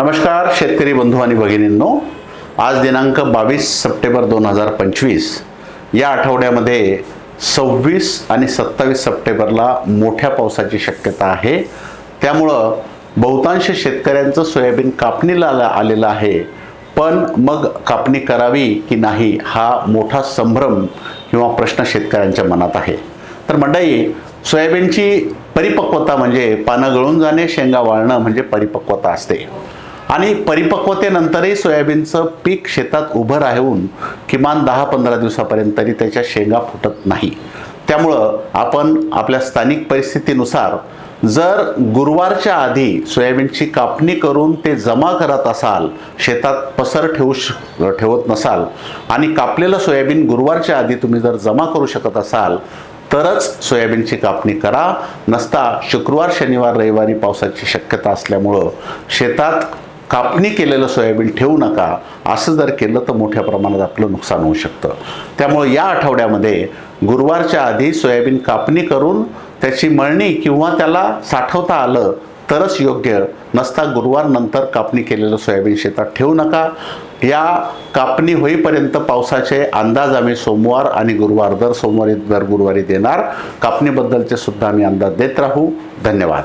नमस्कार शेतकरी बंधू आणि भगिनींनो, आज दिनांक 22 सप्टेंबर 2025 या आठवड्यामध्ये 26 आणि 27 सप्टेंबरला मोठ्या पावसाची शक्यता आहे। त्यामुळं बहुतांश शेतकऱ्यांचं सोयाबीन कापणीला आलेलं आहे, पण मग कापणी करावी की नाही हा मोठा संभ्रम किंवा प्रश्न शेतकऱ्यांच्या मनात आहे। तर मंडळी, सोयाबीनची परिपक्वता म्हणजे पानं गळून जाणे, शेंगा वाळणं म्हणजे परिपक्वता असते आणि परिपक्वतेनंतरही सोयाबीनचं पीक शेतात उभं राहून किमान 10-15 दिवसापर्यंत तरी त्याच्या शेंगा फुटत नाही। त्यामुळं आपण आपल्या स्थानिक परिस्थितीनुसार जर गुरुवारच्या आधी सोयाबीनची कापणी करून ते जमा करत असाल, शेतात पसर ठेवत नसाल आणि कापलेलं सोयाबीन गुरुवारच्या आधी तुम्ही जर जमा करू शकत असाल तरच सोयाबीनची कापणी करा। नसता शुक्रवार, शनिवार, रविवारी पावसाची शक्यता असल्यामुळं शेतात कापणी केलेलं सोयाबीन ठेवू नका। असं जर केलं तर मोठ्या प्रमाणात आपलं नुकसान होऊ शकतं। त्यामुळे या आठवड्यामध्ये गुरुवारच्या आधी सोयाबीन कापणी करून त्याची मळणी किंवा त्याला साठवता आलं तरच योग्य, नसता गुरुवार नंतर कापणी केलेलं सोयाबीन शेतात ठेवू नका। या कापणी होईपर्यंत पावसाचे अंदाज आम्ही सोमवार आणि गुरुवार दर सोमवारी दर गुरुवारी देणार। कापणीबद्दलचे सुद्धा आम्ही अंदाज देत राहू। धन्यवाद।